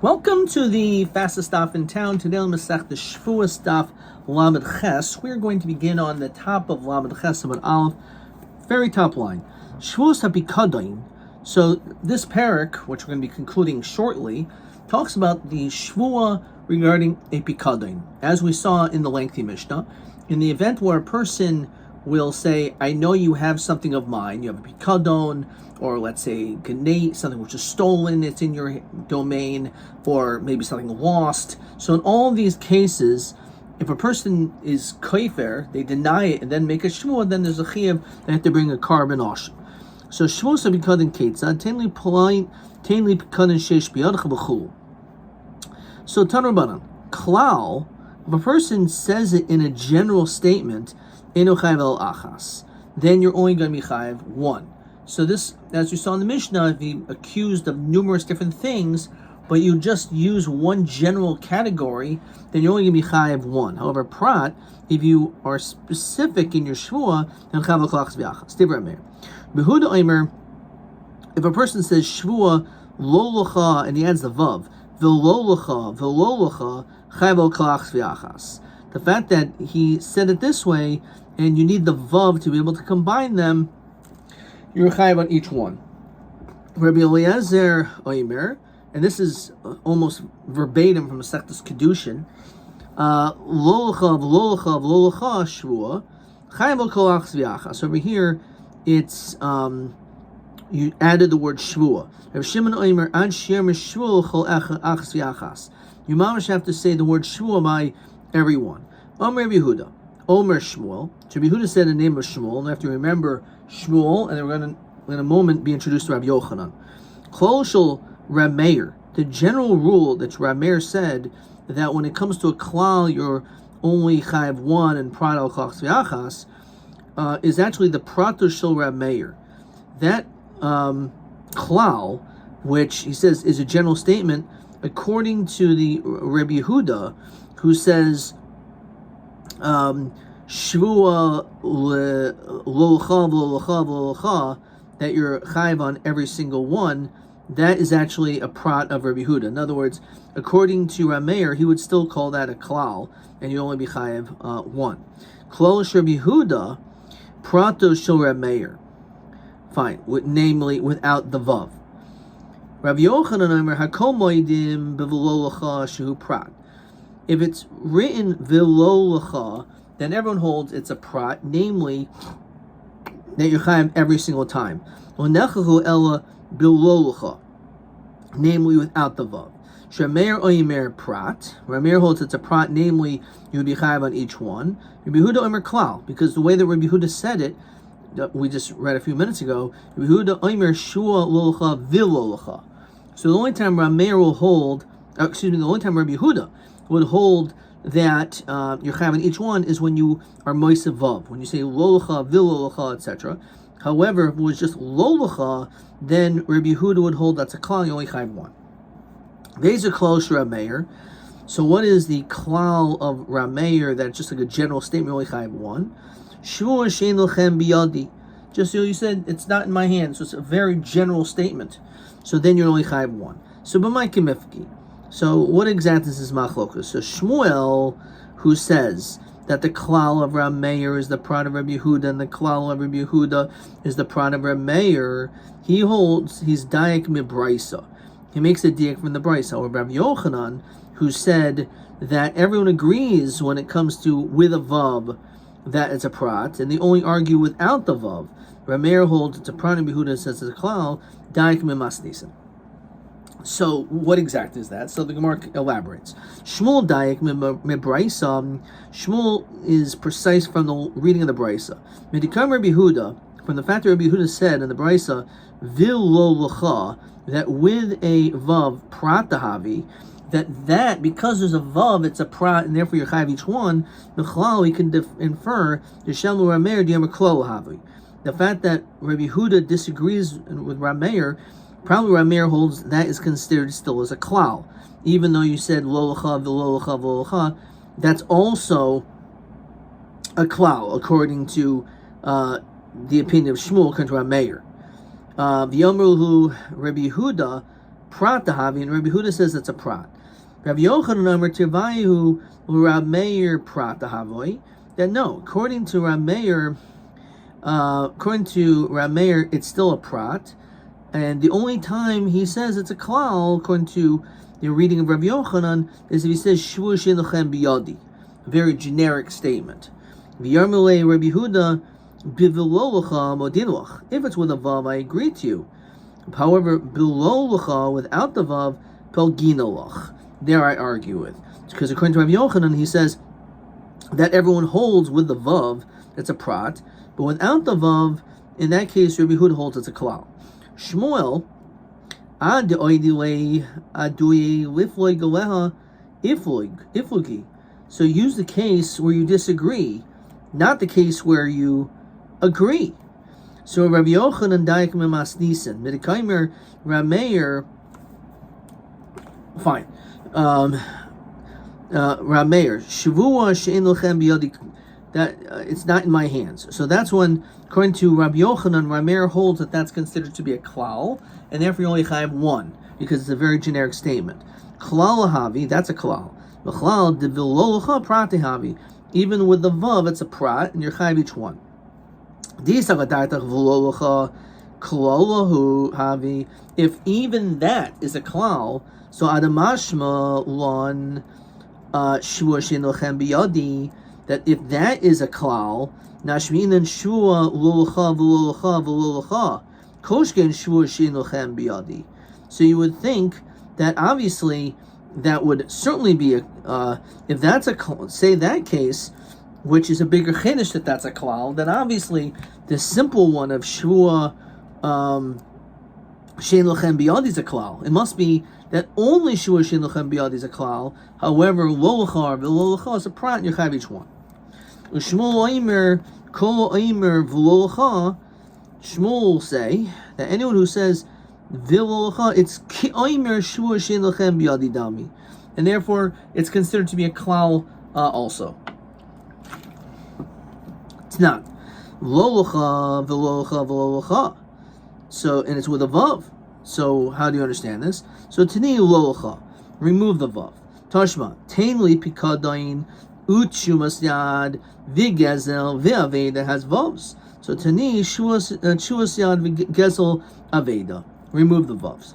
Welcome to the fastest stop in town. Today on Masech the Shavuot stop Lamed Ches. We're going to begin on the top of Lamed Ches Amud Aleph, very top line. Shavuos HaPikadon. So this parak, which we're going to be concluding shortly, talks about the Shavuot regarding a Pikadon. As we saw in the lengthy Mishnah, in the event where a person will say, I know you have something of mine, you have a Pikadon, or let's say Ganate, something which is stolen, it's in your domain, or maybe something lost. So in all these cases, if a person is kaifer, they deny it and then make a shvuah, then there's a chiyuv, they have to bring a carbon osh. So shvuah sabikadin ketzad, tenli pikadin sheish biyadcha b'chul. So Tanrabanan, klal, if a person says it in a general statement, eno chayav el achas, then you're only going to be chayav one. So this, as we saw in the Mishnah, if you accused of numerous different things, but you just use one general category, then you're only going to be chayav one. However, prat, if you are specific in your shvuah, then chayav l'chlachas v'achas. Divrei Meir. Behuda Omer, if a person says shvuah lo l'cha, and he adds the vav, v'lo l'cha, chayav l'chlachas v'achas. The fact that he said it this way, and you need the vav to be able to combine them, you're chayav on each one. Rabbi Eliezer Omer, and this is almost verbatim from Masechtas Kedushin, lo l'cha shvuah, chayav al kol achas v'achas. So over here, it's you added the word shvuah. Rabbi Shimon Omer, ad shir mishvuah kol achas v'achas. You mamash have to say the word shvuah by everyone. Omer Rabbi Yehuda, Omer Shmuel. So Rabbi Yehuda said the name of Shmuel, and we have to remember Shmuel, and then we're going to, in a moment, be introduced to Rabbi Yochanan. Klal shel Rab Meir. The general rule that Rab Meir said that when it comes to a klal, you're only chayav one and prat al klachas v'achas, is actually the prato shel Rab Meir. That klal, which he says is a general statement, according to the Rabbi Yehuda, who says shvuah lo that you're chayav on every single one, that is actually a prat of Rabbi Yehuda. In other words, according to Rameir, he would still call that a klal, and you only be chayav one. Klal Rabbi Yehuda, prato shel Rameir. Fine, namely without the vav. Rabbi Yochanan Omer hakol moedim b'v'lo l'cha shehu prat. If it's written v'lo l'cha, then everyone holds it's a prat, namely that you're chayav every single time. L'nechahu ela b'lo l'cha, namely without the vav. Shemeir oimer prat. Rameir holds it's a prat, namely you would be chayav on each one. Rabbi Yehuda oimer klal, because the way that Rabbi Yehuda said it, we just read a few minutes ago, Rabbi Yehuda oimer shua lo l'cha v'lo l'cha. So the only time Rameir will hold, the only time Rabbi Yehuda would hold that you're chayav on each one is when you are moisav vav, when you say lo l'cha, v'lo l'cha, etc. However, if it was just lo l'cha, then Rabbi Yehuda would hold that's a klal, you only chayav one. These are klal Rameir. So what is the klal of Rameir that's just like a general statement, you only chayav one? Shvuah shein lochem biyadi. Just so you said, it's not in my hand, so it's a very general statement. So then you're only chayav one. So b'may kimifki. So what exactly is this machlokas? So Shmuel, who says that the klal of Rab Meir is the prat of Rabbi Yehuda, and the klal of Rabbi Yehuda is the prat of Rab Meir, he holds he's dayak mibraisa. He makes a diak from the brisa. Or Rabbi Yochanan, who said that everyone agrees when it comes to with a vav that it's a prat, and they only argue without the vav. Rab Meir holds it's a prat, and Rabbi Yehuda says it's a klal, dayak mimasnisan. So what exactly is that? So the Gemara elaborates. Shmuel dayak mibraisa. Shmuel is precise from the reading of the brisa. Medikam Rabbi Yehuda, from the fact that Rabbi Yehuda said in the brisa, v'lo l'cha, that with a vav prat dahavi, that because there's a vav, it's a prat, and therefore you chayav each one. The chlal we can infer the shemu Rameir diyamer klal havi. The fact that Rabbi Yehuda disagrees with Rameir, probably Rameir holds that is considered still as a klal, even though you said lo l'cha v'lo l'cha v'lo l'cha. That's also a klal according to the opinion of Shmuel according to Rameir. V'yomruhu Rabbi Yehuda prat dahavi, and Rabbi Yehuda says it's a prat. Rabbi Yochanan Amar Tirvayu Rab Meir prat dahavoi. That no, according to Rab Meir, it's still a prat, and the only time he says it's a klal, according to the reading of Rabbi Yochanan, is if he says Shavuot she'enochem biyadi, a very generic statement. V'yarmulei Rabbi Yehuda bivilolocha modinloch. If it's with a vav, I agree to you. However, bilolocha without the vav, pelginoloch. There I argue with, because according to Rabbi Yochanan, he says that everyone holds with the vav, it's a prat, but without the vav, in that case, Rabbi Yehuda holds it's a klal. Shmuel, so use the case where you disagree, not the case where you agree. So Rabbi Yochanan daik memasnisen, midikaimer Rameir, fine. Rameir, Shavuot she'en lochem biyadi, that it's not in my hands. So that's when, according to Rabbi Yochanan, Rameir holds that that's considered to be a klal, and therefore you only have one, because it's a very generic statement. Klal havi, that's a klal. V'chlal devilolocha pratihavi. Even with the vav, it's a prat, and you're chayav each one. If even that is a klal, so adamashma lon shua shenochem biyadi, that if that is a klal, nashminan shua lulacha v'lulacha v'lulacha koshken shua shenochem biyadi. So you would think that obviously that would certainly be a if that's a say that case, which is a bigger chiddush that that's a klal, then obviously the simple one of shua shein lochem biyadi is a klal. It must be that only shua shein lochem biyadi is a klal. However, lolacha v'lolacha is a prat, and you have each one. Shmuel Omer kol Omer v'lolacha. Shmuel will say that anyone who says v'lolacha, it's ki Omer shua shein lochem biyadi dami, and therefore it's considered to be a klal also. It's not lolacha v'lolacha v'lolacha. So, and it's with a vav. So, how do you understand this? So, tani lolacha, remove the vav. Tashma, tainli pikadain, utshumas yad, vigezel, viaveda has vavs. So, tani shuas yad, vigezel, aveda. Remove the vavs.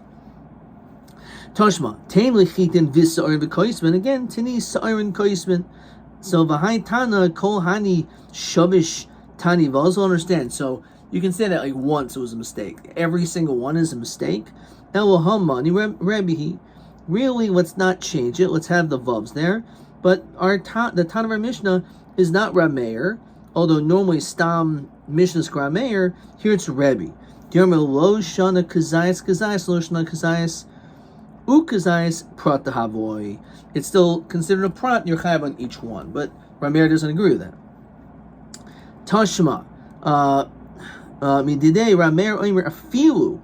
Tashma, tainli chitin visa'ir v'koisman. Again, tani sa'irin koisman. So, v'hai tana kol hani shavish tani. I also understand. So, you can say that like once it was a mistake. Every single one is a mistake. Elohomani Rabbi. Really, let's not change it. Let's have the vavs there. But the Tan of our Mishnah is not Rameir, although normally Stam Mishnah is Rameir. Here it's Rabbi. Yermel lo shana kazayis kazayis lo shana kazayis u kazayis prat havoy. It's still considered a prat, and you're chayav on each one. But Rameir doesn't agree with that. Tashma. Mididei Rameir Omer afilu,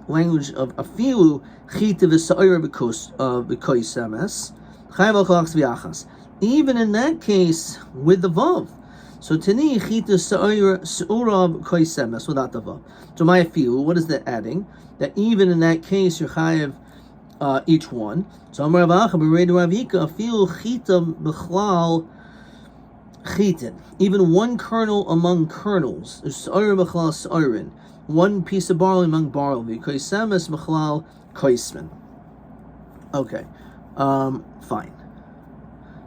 language of afilu chita v'sa'ira v'koisemes chayav al kolach v'yachas. Even in that case with the vav, so tani chita sa'ira v'koisemes without the vav. So my afilu, what is that adding? That even in that case you're chayav each one. So Amar Rav Acha b'rei Ravika afilu chita b'chlal. Chitin, even one kernel among kernels, one piece of barley among barley, koisemes mechlal koisman. Okay, fine.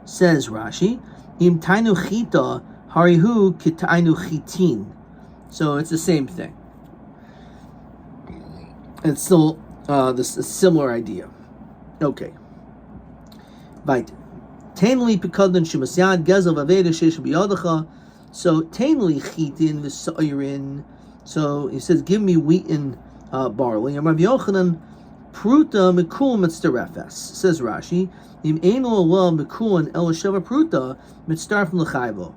Says Rashi, im tainu chita harihu kitainu chitin. So it's the same thing. It's still this a similar idea. Okay. Right. Tainli pikadon shemasyad gezel vaveda sheish biyadacha. So tainli chitin v'sa'irin. So he says, give me wheat and barley. And Rabbi Yochanan pruta mikul mitzterefes. Says Rashi, im eino Allah mikul and el sheva pruta mitztarf l'chayvo.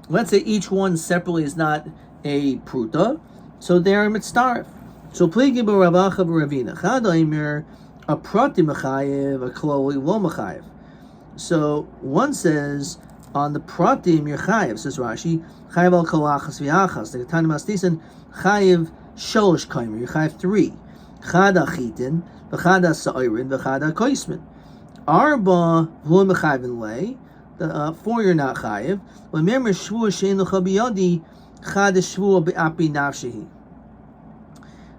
Let's say each one separately is not a pruta, so they are mitztarf. So pligi b'ravacha b'ravina. Chad aimer a prati mechayev, a kloli lo mechayev. So one says on the pratim you're chayiv, says Rashi, chayiv al kalachas v'achas. The Tana Masnisen chayiv shalosh kaimer, you're chayiv 3. Chada chitin, v'chada sa'irin, v'chada koismin. Arba v'lo mechayvin lei. 4 you're not chayiv. L'memr shvua she'en l'cha biyadi, chada shvua be'api nafshehi.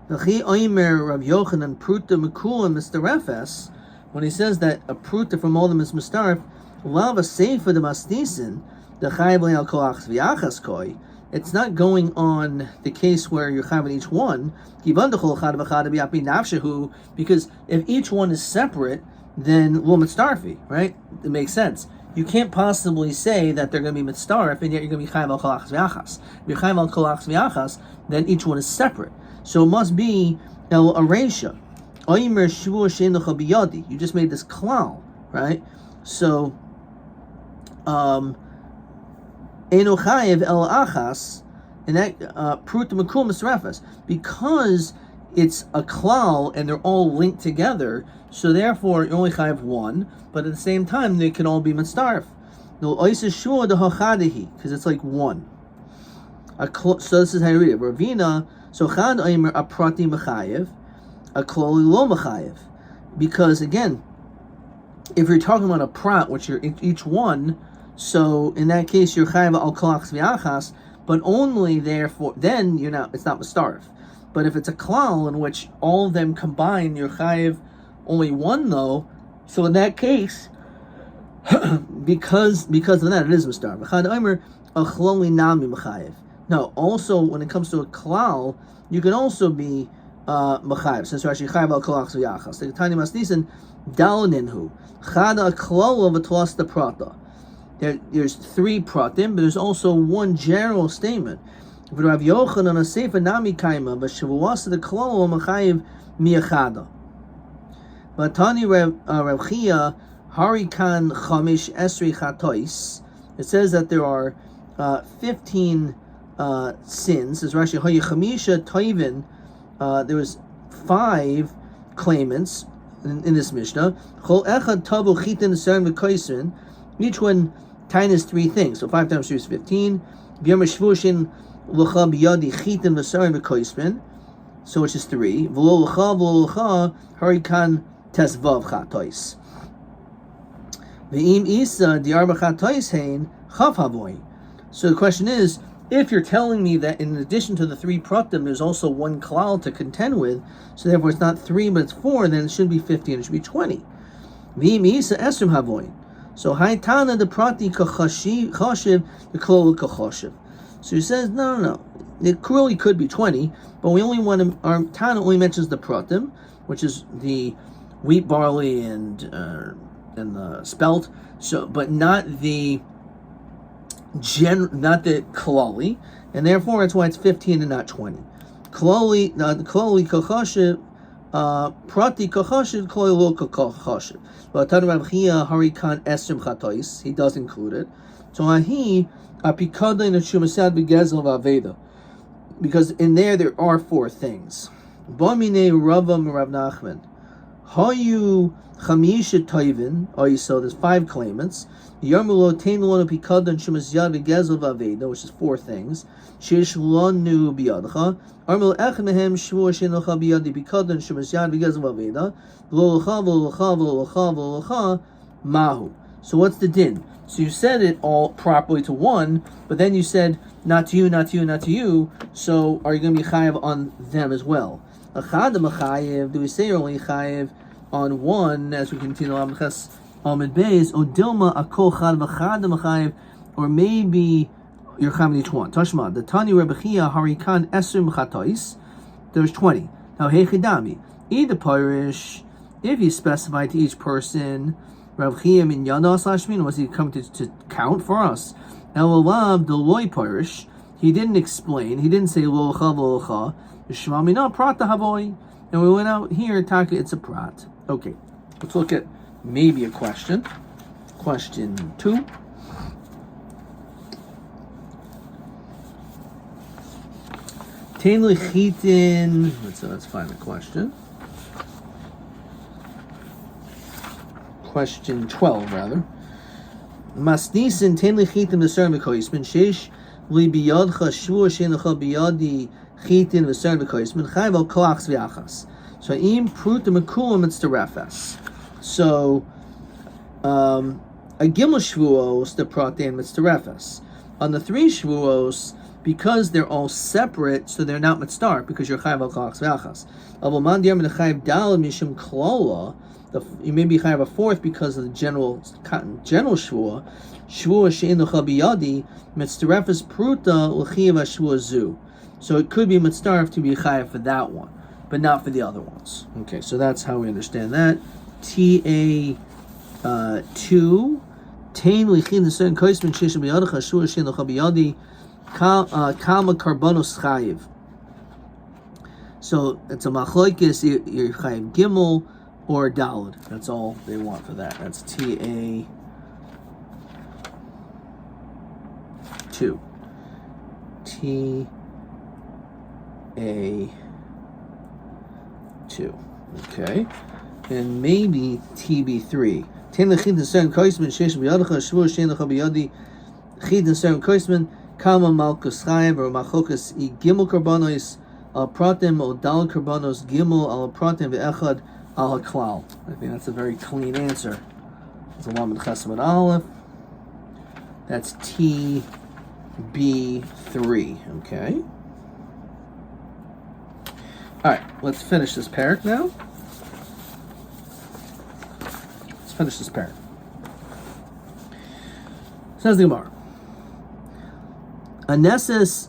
V'chi oimer Rabbi Yochanan pruta mekula mistarefes. When he says that a pruta from all them is mistaref, lava seifa de masnisin, the chayiv le'al kolachs v'yachas koi. It's not going on the case where you're chayiv each one. Because if each one is separate, then lo mitzdarfi, right? It makes sense. You can't possibly say that they're going to be mitzdarf and yet you're going to be chayiv al kolachs v'yachas. If you're chayiv al kolachs v'yachas, then each one is separate. So it must be el aresha. You just made this klal, right? So eno chayiv el achas, and that prut makum misrefes, because it's a klal and they're all linked together. So therefore, you only chayiv one, but at the same time they can all be mitzdarf. No oisa shua de hachadihi, because it's like one. So this is how you read it. Ravina. So chad oimer aprati mechayiv, a kloli lo mechayiv, because again, if you're talking about a prat, which you're each one, so in that case you're chayiv al kolachs v'achas, but only therefore then you're not. It's not mistarif. But if it's a klal in which all of them combine, you're chayiv only one though. So in that case, because of that, it is mistarif. Chad oimer a kloli nami mechayiv. Now, also when it comes to a klal, you can also be mechayiv. Since we're actually chayiv al kolachs v'yachas. The tiny masnisin dalninhu chada klala v'tlas the prata. There's 3 pratim, but there's also one general statement. Rav Yochanan a seifa nami kaima v'shavuot the klala mechayiv miachada. But tani Rav Chia harikan chamish esri chatois. It says that there are 15 sins. As Rashi Hoye Chamisha Toivin, there was 5 claimants in this Mishnah. Chol Echad Tavu Chitin Serim V'Koisrin. Each one tinus 3 things. So 5 times 3 is 15. V'yom Shvushin L'cha B'Yadi Chitin V'Serim V'Koisrin. So which is 3. V'lo L'cha Harikan Tesvav Chatois. V'im Isa Diarba Chatois Hein Chav Havoy. So the question is, if you're telling me that in addition to the 3 pratim, there's also one klal to contend with, so therefore it's not 3 but it's 4, then it should be 50 and it should be 20. So haitana the prati kachashiv the klal kachashiv. So he says no. It clearly could be 20, but we only want to. Our Tana only mentions the pratim, which is the wheat, barley, and the spelt. So, but not the klali, and therefore that's why it's 15 and not 20. Klali kachashiv, prati kachashiv, klali lo kachashiv. But Tana Rav Chia harikan esrim chatois, he does include it. So ahi apikada in the shumasad begezel v'aveda, because in there are 4 things. Bamine Ravam Rav Nachman, hayu chamisha toivin. So there's 5 claimants. Yarmulo Tainulon Pikadan Shumasyad Vigezel Vaveda, which is 4 things. Shishulanu Biadcha. Armul Echmehem Shvua Shinocha Biadi Pikadan Shumasyad Vigezel Vaveda. Volocha Mahu. So what's the din? So you said it all properly to one, but then you said not to you, not to you, not to you. So are you going to be chayiv on them as well? Achad Machayev. Do we say you're only chayiv on one as we continue on? Amid Beis, Odilma Akol Chad V'Chad Machayev, or maybe you're chayiv each one. Tashma, the Tani Rebbe Chia Harikan Esrim Chatois, there's 20. Now Hechidami, either parish, if you specify to each person, Rav Chia min Yada Slashmin, was he come to count for us? Elolav Deloy parish, he didn't explain, he didn't say Locha Locha, Shmamina Prata Havoy, and we went out here, Taka, it's a prat. Okay, let's look at maybe a question. Question 2. Tein lechitin. Let's find the question. Question 12, rather. Masnisin tein lechitin v'ser v'koismin sheish li biyadcha shvua she'enecha biyadi chitin v'ser v'koismin chayv al koachs v'achas. So im prut mekulim mitzterefes. So a gimel shvuos the pratin mitzterefes. On the 3 shvuos, because they're all separate, so they're not mitztar because you're chayav al kachas ve'achas. Avol diam chayav dal mishum klola. You may be chayav a 4th because of the general shvua. Shvua she'in l'chal biyadi mitzterefes pruta l'chiyav shvua zu. So it could be mitztaref to be chayav for that one, but not for the other ones. Okay, so that's how we understand that. TA 2. Tain lichin the certain koisman shishim biyadcha shvua she'in l'chal biyadi kalma karbonos chayiv. So it's a machlokes, you're chayiv gimel or daled. That's all they want for that. That's TA 2. TA 2. Okay. And maybe TB3. Ten lechid the certain koisman sheish b'yadcha shvur shein lecha b'yadi chid the certain koisman kama malkus chayiv or machlokes I gimel karbonos al pratim or dal karbonos gimel al pratim ve'echad al haklal. I think that's a very clean answer. It's a lamed chesed aleph. That's TB3. Okay. All right. Let's finish this parak now. Let's finish this parak. Says the Gemara. Aneses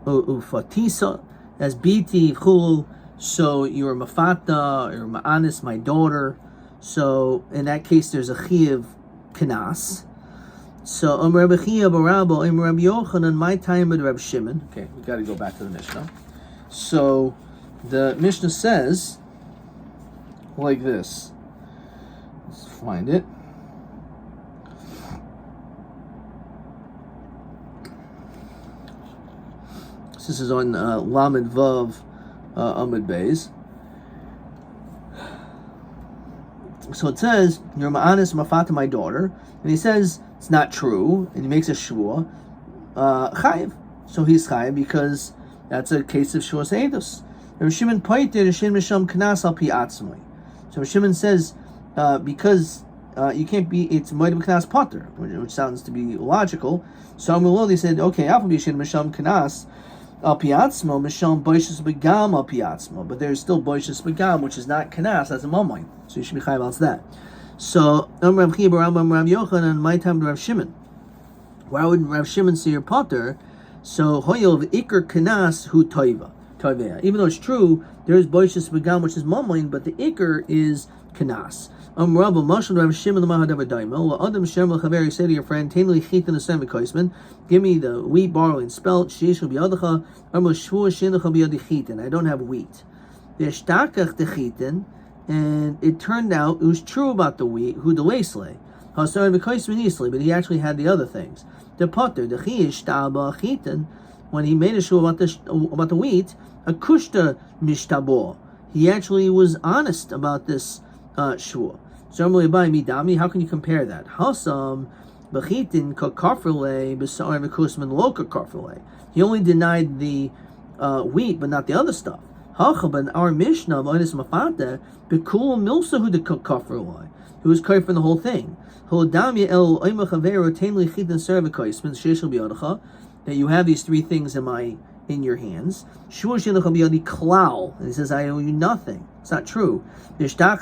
ufatisa as biti chulu. So you're mafata or ma'anis, my daughter. So in that case, there's a chiyav kanas. So Rabbi Chiya barabo Rabbi Yochanan my time with Rabbi Shimon. Okay, we got to go back to the Mishnah. So the Mishnah says like this. Let's find it. This is on Lamed Vav Amud Beis. So it says, "You're ma'anis mafata my daughter," and he says it's not true, and he makes a shvua chayiv. So he's chayiv because that's a case of shvua seidus. Rabbi Shimon pointed Shin Misham Knas al pi atzmai. So Rabbi Shimon says because you can't be it's moed b'knas potter, which sounds to be logical. So Amulodi said, okay, I'll be Shin Misham Knas al pi atzmo Misham boishus begam al pi atzmo, but there's still boishus begam, which is not Knas, that's a momain. So you should be chayiv about that. So Rav Chiya Baram Rav Yochanan my time to Rav Shimon. Why would Rav Shimon say your potter? So hoyov ikar Knas hu toiva. Even though it's true, there is boishus begam, which is momain, but the ikar is Knas. Rabbi Mashal Rav Shimon the Mahadav Daimo. Adam Shem L'Chaver, you say to your friend, Tainli Chit in the Seven Koisman, give me the wheat, barley, and spelt. Sheish B'Yadacha. Amar Shvua Shindacha B'Yadi Chitin. I don't have wheat. There's Takach the Chitin, and it turned out it was true about the wheat. Who the Leisle? Hasar B'Koisman Isle, but he actually had the other things. The Potter, the Chiyish Taba Chitin. When he made a show about the wheat, a kushta mishtabo. He actually was honest about this shvua. So midami, how can you compare that? Hasam b'chitin kakarfrele b'sa'ar v'kusman loka karfrele. He only denied the wheat, but not the other stuff. Hachaban our mishnah of onis mafata b'kul milsahu de kakarfrele. He was kafir for the whole thing. Hodami el oimachaveru tainli chitin servikoisman sheshel b'yadacha. That you have these 3 things in your hands. Klal. And he says, I owe you nothing. It's not true. It turns out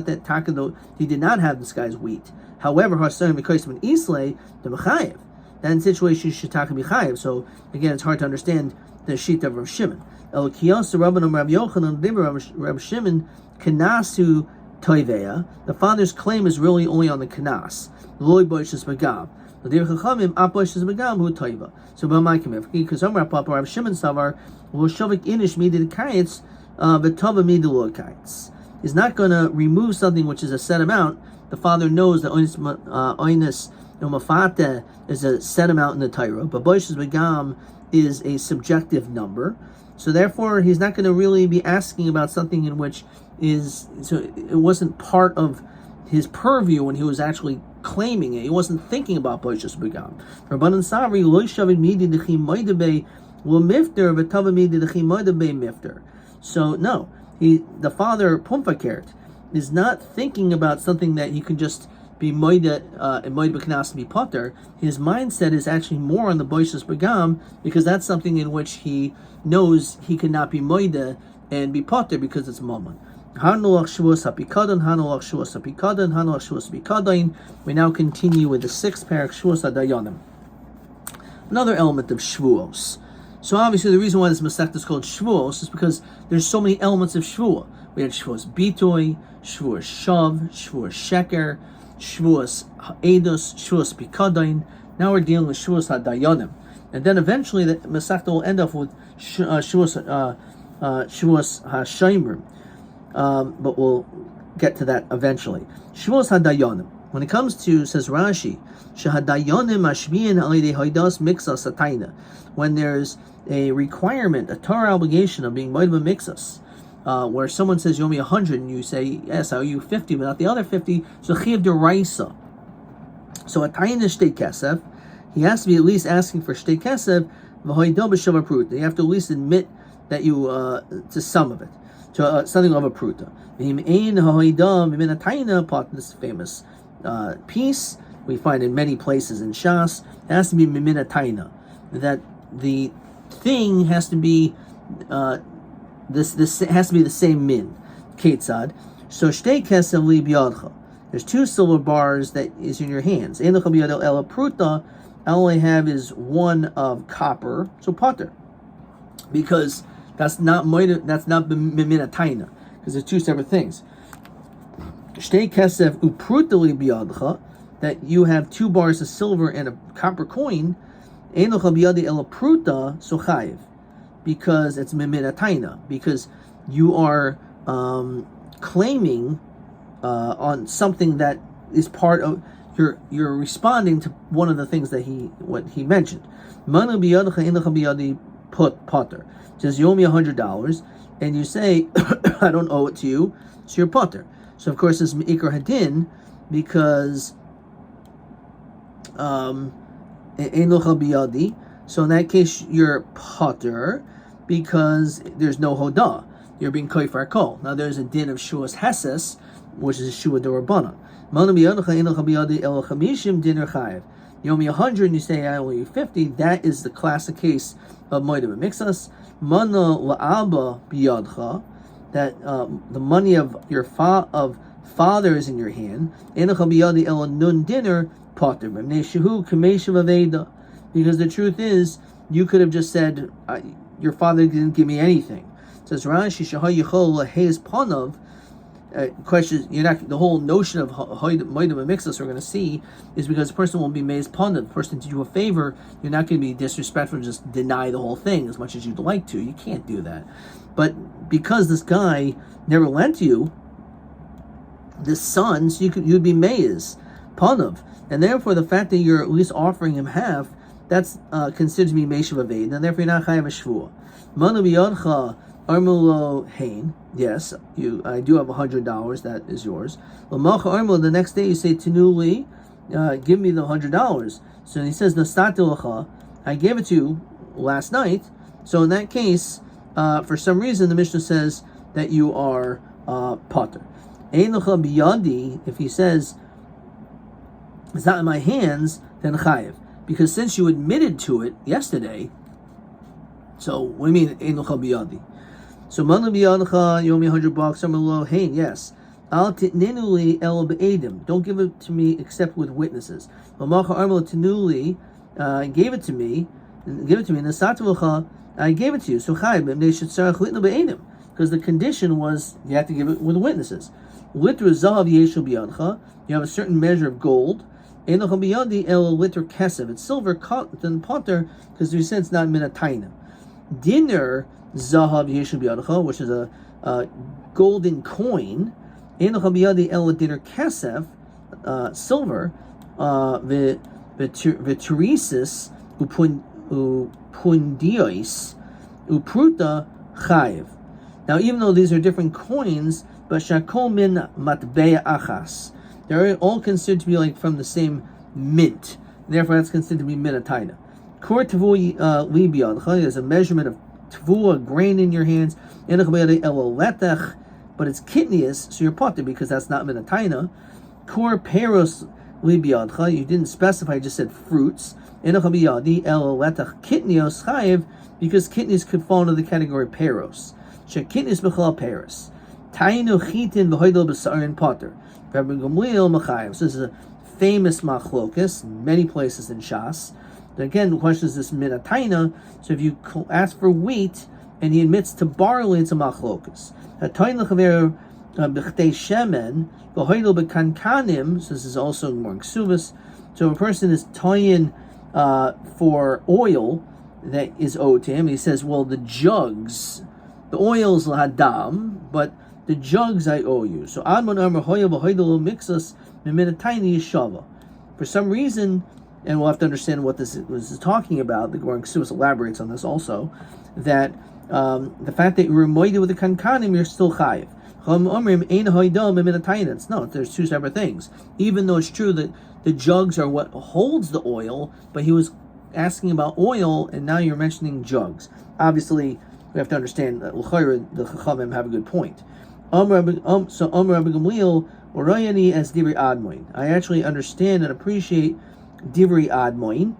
that he did not have this guy's wheat. However, then in situation Shtaka B'chayev. So again, it's hard to understand the sheet of Rav Shimon. El Kiyos Rabbanim Rav Yochanan Rav Shimon Kanasu Toiveya. The father's claim is really only on the Kanas. Loy Boishas Magab. So because I'm Papa Rav Shimon Savar will shovik inish midid kites v'tova midul kites. He's not going to remove something which is a set amount. The father knows that oinus mafate is a set amount in the Torah, but boishas begam is a subjective number. So therefore, he's not going to really be asking about something in which it wasn't part of his purview when he was actually claiming it. He wasn't thinking about boishas begam. Rabbanan Savri lo shavit midi dechi moedebe lo mifter v'tava midi dechi moedebe mifter. So no, the father Pumfakert is not thinking about something that he can just be moida and moida b'knas be potter. His mindset is actually more on the boishas begam, because that's something in which he knows he cannot be moida and be potter because it's moment. Hanulach Shavuos Hapikadon, Hanulach Shavuos Hapikadon, Hanulach Shavuos Hapikadon. We now continue with the 6th parak Shavuos Hadayanim. Another element of Shavuos. So obviously the reason why this Masechta is called Shavuos is because there's so many elements of Shavuot. We had Shavuos Bitoy, Shavuos Shav, Shavuos Sheker, Shavuos Eidos, Shavuos Pikadon. Now we're dealing with Shavuos Hadayanim. And then eventually the Masechta will end up with Shavuos HaShomer. But we'll get to that eventually. Shavuos Hadayanim. When it comes to, says Rashi, Shehadayanim Mashmiyan Alidei Haidas Mixas Ataina. When there's a requirement, a Torah obligation of being Moed Mixas, where someone says you owe me 100 and you say, yes, I owe you 50, but not the other 50, so Chiv Deraisa. So Ataina Shtei Kesef, he has to be at least asking for Shtei Kesef, V'hoidah B'Shav Aprut. You have to at least admit that you, to some of it. To something of a pruta. This famous piece we find in many places in Shas. It has to be mimina taina, that the thing has to be this has to be the same min. Ketzad. So shtei kesef li biyadcha. There's 2 silver bars that is in your hands. Ein lecha biyado ela pruta. All I have is 1 of copper. So potter, because that's not mimina taina, because they're 2 separate things. Shtei kesef uprutali biyadcha, that you have 2 bars of silver and a copper coin. Einocha biyadi ela pruta sochayev, because it's mimina taina, because you are claiming on something that is part of you're responding to one of the things that he mentioned. Manu biyadcha einocha biyadi potter. Says you owe me $100, and you say I don't owe it to you, so you're potter. So of course it's meikar hadin, because einocha biyadi. So in that case you're potter because there's no hodah. You're being koifar kol. Now there's a din of shuas heses, which is a shua d'Rabbanan. Manu biyadcha einocha biyadi el chamishim din chayev. You owe me 100 and you say I owe you 50. That is the classic case of moed b'mixas. Mana la'aba biyadcha, that the money of your father is in your hand. Einocha biyadi el nun dinner potter b'mnei shehu k'meishav aveda, because the truth is you could have just said your father didn't give me anything. It says Rashi shahar yichol lahez panav. Question: you're not, the whole notion of moed b'mixas we're going to see is because the person won't be meiz panav. The person did you a favor, you're not going to be disrespectful and just deny the whole thing as much as you'd like to. You can't do that. But because this guy never lent you this son, so you'd be meiz panav, and therefore the fact that you're at least offering him half, that's considered to be meishav aved, and therefore you're not chayav a shvuah. Manu biyadcha armulo hain. Yes, I do have $100. That is yours. The next day you say Tinuli, give me the $100. So he says Nastatilacha, I gave it to you last night. So in that case, for some reason the Mishnah says that you are potter. Einocha biyadi, if he says it's not in my hands, then chayev, because since you admitted to it yesterday. So what do you mean einocha biyadi? So manu biyadcha, you owe me $100. I'm a low hain. Yes. Al titninuli el be'edim. Don't give it to me except with witnesses. Mamacha armel tinuli, gave it to me. Give it to me. And the I gave it to you. So chayim b'nei shetzarach litnu be'edim, because the condition was you have to give it with witnesses. Liter zahav yeshul biyadcha. You have a certain measure of gold. Einocha biyadi el liter kesef. It's silver cotton potter, because we said it's not minatayna. Dinner zahav yeshul biyadcha, which is a golden coin. Einocha biyadi el dinner kesef, silver. V'teresis upundiois upruta chayiv. Now, even though these are different coins, but shakol min matbea achas, they're all considered to be like from the same mint. Therefore, that's considered to be minataina. Kor tavu li biyadcha is a measurement tvua, grain in your hands, but it's kitnius, so you're potter because that's not minataina. Kor peros libiadcha, you didn't specify, you just said fruits. Kitnios chayiv, because kitnius could fall into the category peros. Shekitnius b'chal peros. Tainu chitin v'hoidel b'sa'arin potter. Rabbi Gamliel machayiv. So this is a famous machlokas in many places in Shas. But again, the question is this minataina. So if you ask for wheat and he admits to barley, it's a machlokas. Tainu l'chaver b'chtei shemen v'hoidel b'kankanim. So this is also more ksuvas. So if a person is toyin for oil that is owed to him, he says, well, the jugs, the oil's lahadam, but the jugs I owe you. So Admon Amar Hoya V'Hoidelo Mixus Miminatayni Yeshava. For some reason, and we'll have to understand what this is talking about, the Gemara Ksubas elaborates on this also, that the fact that you're remoided with the kankanim, you're still chayiv. No, there's two separate things. Even though it's true that the jugs are what holds the oil, but he was asking about oil, and now you're mentioning jugs. Obviously, we have to understand that the Chachamim have a good point. So Rabbi Gamliel, Orayani as Divri Admoin. I actually understand and appreciate Divri Admoin,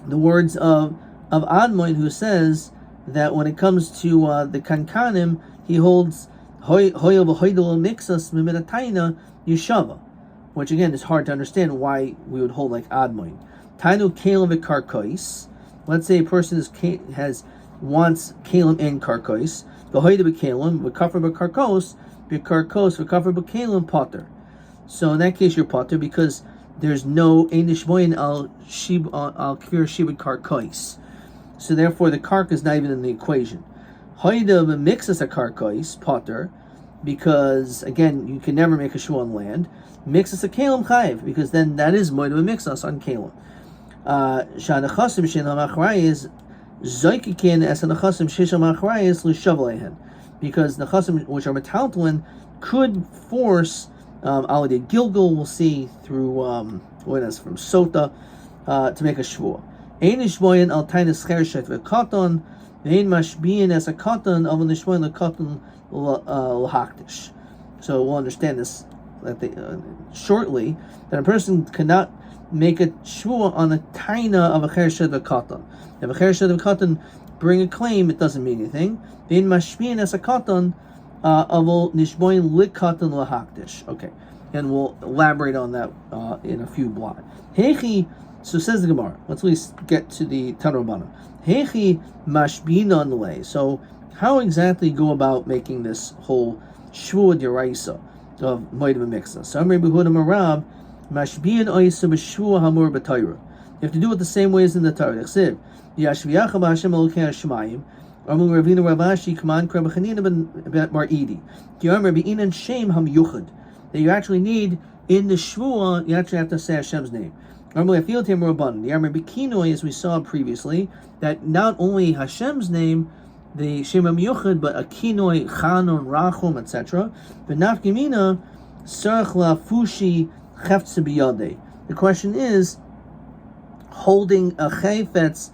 the words of Admoin, who says that when it comes to the Kankanim, he holds Hoya v'hoidel mixas miminataina yeshava, which again is hard to understand why we would hold like Admoin. Tainu kalim v'karkois. Let's say a person wants kalim and karkois. V'hoida b'kalim v'kafar b'karkos v'kafar b'kalim potter. So in that case you're potter because there's no einish moyin al kfir shibud karkois. So therefore the kark is not even in the equation. Hoida mixes a karkois potter because again you can never make a shul on land. Mixes a kalim chayiv because then that is moida mixas on kalim. Shanachasim shenam achrayis zoikikin as anachasim shesham achrayis l'shavalehen, because nachasim which are metaltalin could force alidei gilgul, we'll see through what is from sota to make a shvua. Ein nishmoyin al tainis chershet v'katon vein mashbiyin as a katon of an nishmoyin l'katon l'haktish. So we'll understand this shortly, that a person cannot make a shvua on a taina of a chershet v'katon. If a chershet v'katon bring a claim, it doesn't mean anything. Vein mashbiyin as a katon of nishmoyin l'katon l'haktish. Okay, and we'll elaborate on that in a few blocks. Hechi. So says the Gemara. Let's at least get to the Tanur Rabbanan. Hechi mashbinan le. So how exactly go about making this whole shvua deraisa of moedim mixas? So I'm Rabbi Huda Marab mashbian oisa b'shvua hamur b'Torah. You have to do it the same way as in the Torah. Chsiv yashviyacha b'Hashem Elokei Hashemayim. Amul Ravina Ravashi Kaman Krab Chanina ben Bar Idi. Kiyam Rabbi Inan Shem Ham Yuchad. That you actually need in the shvua, you actually have to say Hashem's name. Normally, I feel to him Rabban. The Amar Bikinoi, as we saw previously, that not only Hashem's name, the Shem HaMiyuchad, but a Kinoi, Chanon, Rachum, etc. But Nafgimina, Sarach La Fushi Cheftze Biyadeh. The question is, holding a chayfetz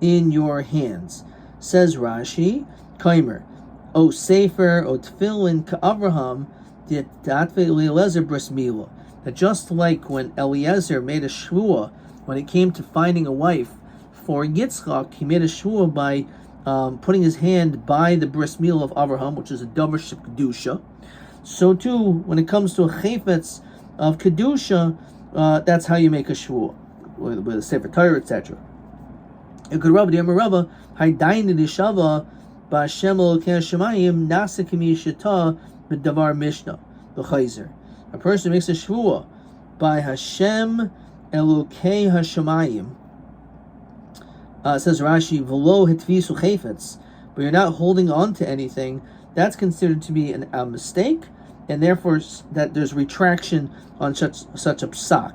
in your hands. Says Rashi, Kaimer, O Sefer, O Tefillin, Ka'avraham, Datve Eliezer Bris Milah. That just like when Eliezer made a shvua, when it came to finding a wife for Yitzchak, he made a shvua by putting his hand by the bris milah of Avraham, which is a davar shel kedusha. So too, when it comes to a chayfetz of kedusha, that's how you make a shvua with a sefer Torah, etc. You could Rabbi Rabba haydayin d'shava b'Hashem Elokei Hashemayim nasa k'mi shita b'davar mishnah b'chayzer. A person makes a shvua by Hashem Elokei Hashemayim. Says Rashi, v'lo hitvisu chayfetz, but you're not holding on to anything. That's considered to be a mistake, and therefore that there's retraction on such a psak.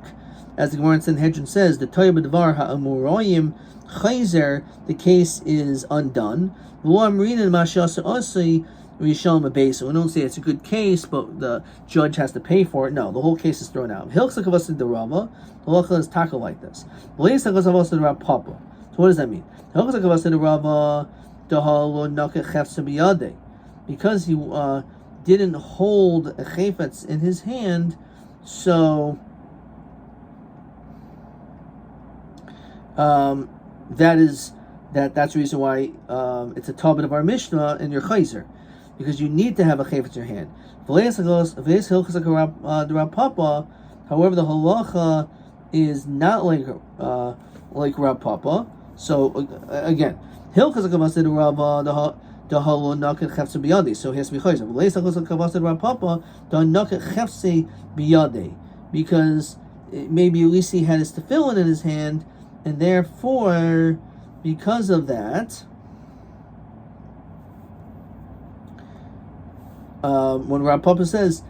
As the Gemara in Sanhedrin says, the toyah b'davar ha'amuroyim chayzer, the case is undone. V'lo amrinan ma'ashasa osei. We don't say it's a good case, but the judge has to pay for it. No, the whole case is thrown out. Hilchsa kavasa de Rava, the halacha is taka like this. So what does that mean? Hilchsa kavasa de Rava, because he didn't hold a chayfetz in his hand, so that's the reason why it's a tablet of our Mishnah in your chayzer, because you need to have a chayfetz in your hand. However, the halacha is not like Rav Papa. So again, hilchas kavased Rav the halo naket chefse biyade. So he has to be chayzer. Leis hilchas kavased Rav Papa the naket chefse biyade, because maybe at least he had his tefillin in his hand, and therefore, because of that, when Rav Papa says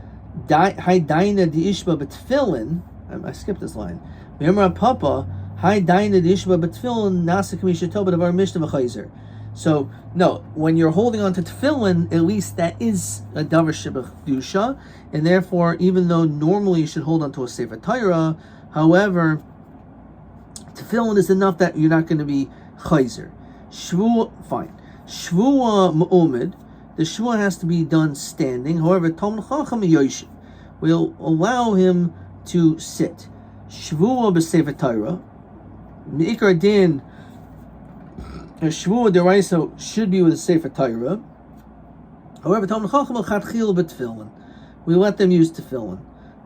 "Hi daina di ishba betfillin," I skipped this line. Rav Papa, "Hi daina di ishba betfillin nasik mishatob of our mishnah v'chayzer." So no, when you're holding on to tefillin, at least that is a davar shebachadusha, and therefore, even though normally you should hold on to a sefer Torah, however, tefillin is enough that you're not going to be chayzer. Shavuot, fine. Shavuot mu'omid. The Shavuot has to be done standing. However, Talmud Chacham Yoshi will allow him to sit. Shavuot b'Sefer Torah. Me'ikar din, a Shavuot deraisa should be with a Sefer Torah. However, Talmud Chacham l'chatchila b'tefillin. We let them use tefillin.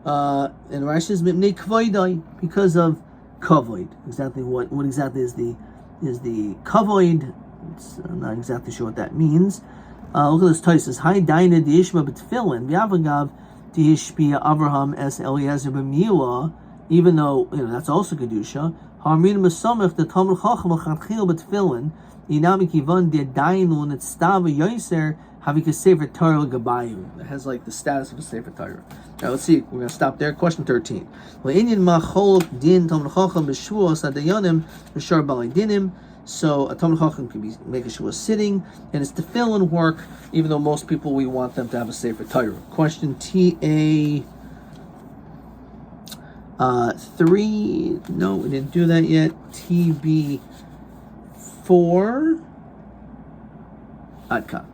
And Rashi says mipnei kavoidai, because of kavoid. Exactly what exactly is the kavoid? I'm not exactly sure what that means. Look at this Tosfos. Hi daina diishma b'tefillin v'avagav diishpia Avraham es Eliezer b'milah. Even though that's also kedusha. Harmin mesamech the Talmud Chacham l'chatchil b'tefillin inami kivan de dainu netztav yoser havik a sefer Torah l'gabayu. It has like the status of a sefer Torah. Now let's see. We're going to stop there. Question 13. Le'inyan ma'cholok din Talmud Chacham b'shuos adayanim b'shar balei dinim. So a Talmud Chacham can make a Shavuot sitting, and it's tefillin work, even though most people, we want them to have a Sefer Torah. Question TA 3. No, we didn't do that yet. TB 4. Adka.